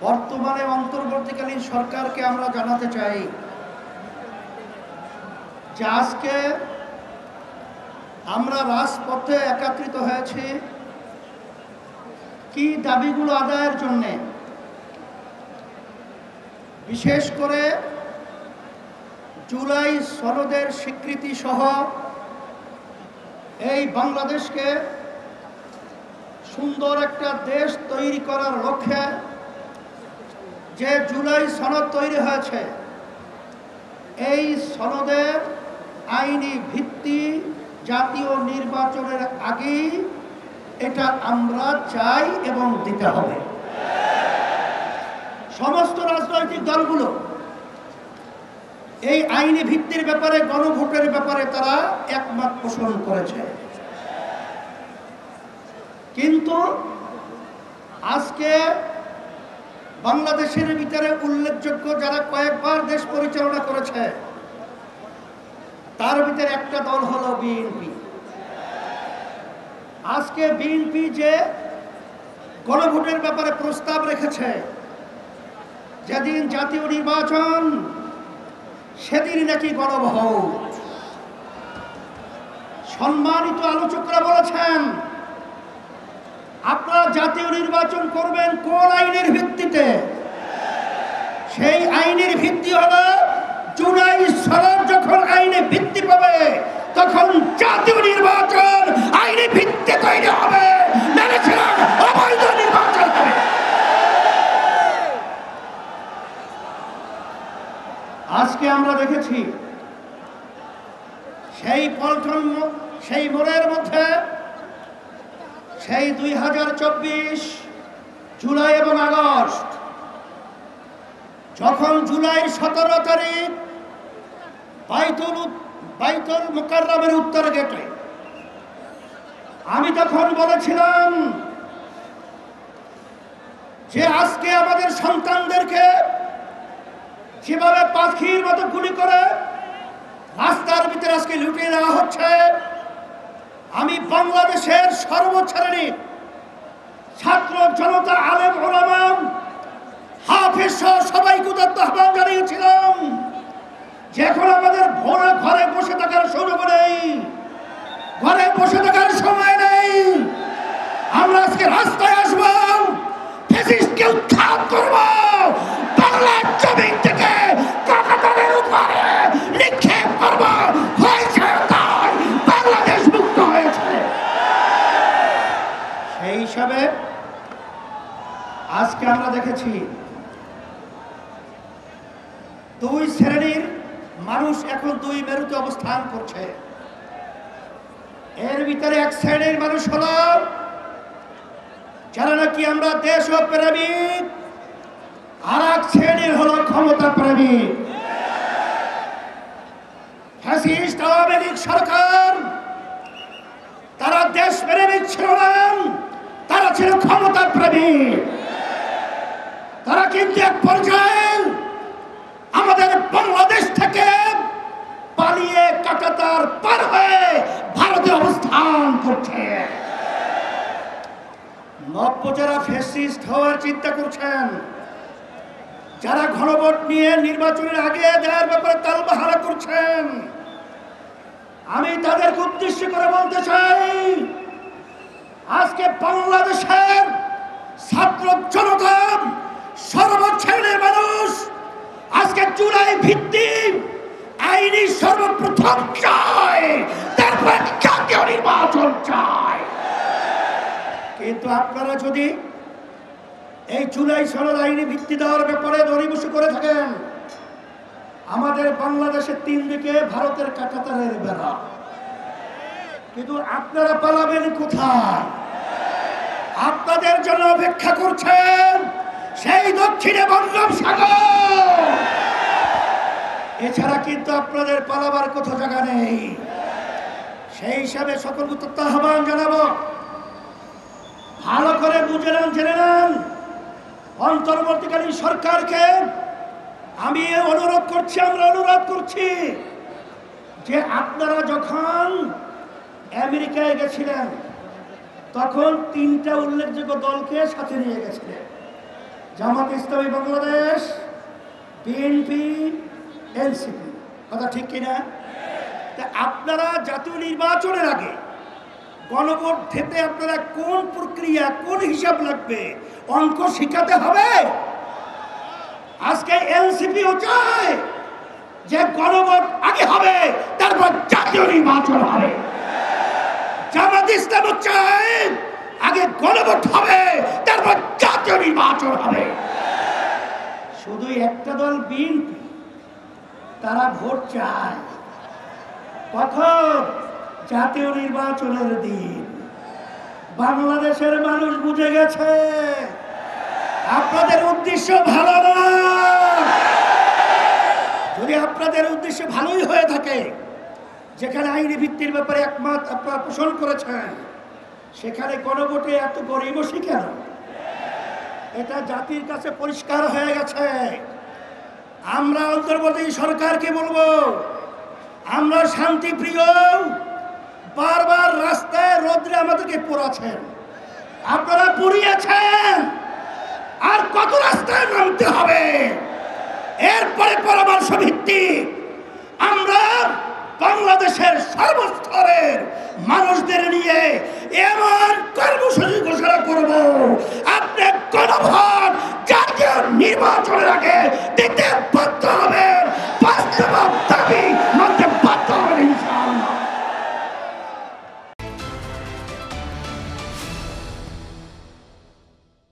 বর্তমানে অন্তর্বর্তীকালীন সরকারকে আমরা জানাতে চাই যে আজকে আমরা রাজপথে একত্রিত হয়েছি কি দাবিগুলো আদায়ের জন্য। বিশেষ করে জুলাই সনদের স্বীকৃতি সহ এই বাংলাদেশকে সুন্দর একটা দেশ তৈরি করার লক্ষ্যে যে জুলাই সনদ তৈরি হয়েছে, এই সনদের আইনি ভিত্তি জাতীয় নির্বাচনের আগেই এটা আমরা চাই এবং দিতে হবে। সমস্ত রাজনৈতিক দলগুলো এই আইনি ভিত্তির ব্যাপারে, গণভোটের ব্যাপারে তারা একমত পোষণ করেছে। কিন্তু আজকে বাংলাদেশের ভিতরে উল্লেখযোগ্য যারা কয়েকবার দেশ পরিচালনা করেছে, তার ভিতরে একটা দল হলো বিএনপি। আজকে বিএনপি যে গণভোটের ব্যাপারে প্রস্তাব রেখেছে, যেদিন জাতীয় নির্বাচন সেদিন নাকি গণভোট। সম্মানিত আলোচকরা বলেছেন, আপনারা জাতীয় নির্বাচন করবেন কোন আইনের ভিত্তিতে? সেই আইনের ভিত্তি হলো জুলাই সনদ যখন আইনে ভিত্তি পাবে তখন জাতীয় নির্বাচন আইনি ভিত্তি তৈরি হবে, অবৈধ নির্বাচন হবে। আজকে আমরা দেখেছি সেই পল্টন, সেই মোড়ের মধ্যে সেই 2024 জুলাই এবং আগস্ট, যখন জুলাই 17 তারিখ বাইতুল মুকাররমের উত্তর গেটে, আমি তখন বলেছিলাম যে আজকে আমাদের সন্তানদেরকে যেভাবে পাখির মতো গুলি করে রাস্তার ভিতরে আজকে লুটিয়ে দেওয়া হচ্ছে, আমি বাংলাদেশের সর্বশ্রেণীর ছাত্র জনতা, আলেম ওলামা, হাফেজ সহ সবাইকে উদাত্ত আহ্বান জানিয়েছিলাম যে এখন আমাদের ঘরে বসে থাকার সুযোগ নেই, ঘরে বসে থাকার সময় নেই। আমরা আজকে রাস্তায় আসবো, ফ্যাসিস্টকে উৎখাত করব, বাংলার জমিন থেকে কাঁটাতারের উপরে নিক্ষেপ করব। হয়েছে তাই, বাংলাদেশ মুক্ত হয়েছে। সেই হিসাবে আজকে আমরা দেখেছি দুই শ্রেণীর মানুষ এখন দুই মেরুতে অবস্থান করছে। এর ভিতরে এক শ্রেণীর মানুষ হলো যারা নাকি আমরা দেশ ও প্রেমিক, আর এক শ্রেণীর হলো ক্ষমতা প্রেমিক। ফ্যাসিস্ট আওয়ামী লীগ সরকার তারা দেশ প্রেমিক ছিল না, তারা ছিল ক্ষমতা প্রেমিক। তারা কিন্তু এক পর্যায়ে আমাদের বাংলাদেশ থেকে পালিয়ে কাঁটাতার পার হয়ে ভারতে অবস্থান করছে। নব্য যারা ফ্যাসিস্ট হওয়ার চিন্তা করছেন, যারা গণভোট নিয়ে নির্বাচনের আগে দেওয়ার ব্যাপারে তালবাহারা করছেন, আমি তাদেরকে উদ্দেশ্য করে বলতে চাই, আজকে বাংলাদেশের ছাত্র জনতা, সর্বশ্রেণীর মানুষ আজকে জুলাই ভিত্তিক আইনি সর্বপ্রথম চায়, তারপর জাতীয় নির্বাচন চায়। কিন্তু আপনারা যদি এই জুলাই সনদ আইনি ভিত্তি দেওয়ার ব্যাপারে দরিবসি করে থাকেন, আমাদের বাংলাদেশের 3 দিকে ভারতের কাঁটাতারের বেড়া, কিন্তু আপনারা পালাবেন কোথায়? আপনাদের জন্য অপেক্ষা করছেন সেই দক্ষিণে বঙ্গোপসাগর। এছাড়া কিন্তু আপনাদের পালাবার কোথাও জায়গা নেই। সেই হিসাবে সকল উত্তপ্ত আহ্বান জানাবো, ভালো করে বুঝে নেন, জেনে নেন। অন্তর্বর্তীকালীন সরকারকে আমি অনুরোধ করছি, আমরা অনুরোধ করছি যে আপনারা যখন আমেরিকায় গেছিলেন তখন 3টা উল্লেখযোগ্য দলকে সাথে নিয়ে গেছিলেন, জামাত ইসলামী বাংলাদেশ, বিএনপি, এনসিপি, কথা ঠিক কিনা? তা আপনারা জাতীয় নির্বাচনের আগে গণভোট দিতে আপনারা কোন প্রক্রিয়া, কোন হিসাব লাগবে, অঙ্ক শিখাতে হবে। আজকে এনসিপিও চায় যে গণভোট আগে হবে, তারপর জাতীয় নির্বাচন হবে। জামাত ইসলামও চায় আগে গণভোট হবে, তারপর জাতীয় নির্বাচন হবে। শুধু একটা দল বিএনপি, তারা ভোট চায় কখন? জাতীয় নির্বাচনের দিন। বাংলাদেশের মানুষ বুঝে গেছে আপনাদের উদ্দেশ্য ভালো না। যদি আপনাদের উদ্দেশ্য ভালোই হয়ে থাকে, যেখানে আইনি ভিত্তির ব্যাপারে একমত আপনারা পোষণ করেছেন, সেখানে গণভোটে এত গরিমসি কেন? এটা জাতির কাছে পরিষ্কার হয়ে গেছে। আমরা অন্তর্বর্তী সরকারকে বলবো, আমরা শান্তিপ্রিয়, বারবার রাস্তায় রোদ্রে আমাদেরকে পোড়াচ্ছেন, আপনারা পুড়িয়েছেন, আর কত রাস্তায় নামতে হবে? এরপরে পরামর্শ ভিত্তিক আমরা বাংলাদেশের সর্বস্তরের মানুষদের নিয়ে এমন কর্মসূচি ঘোষণা করব, আপনি গণভোট জাতীয় নির্বাচনের আগে দিতে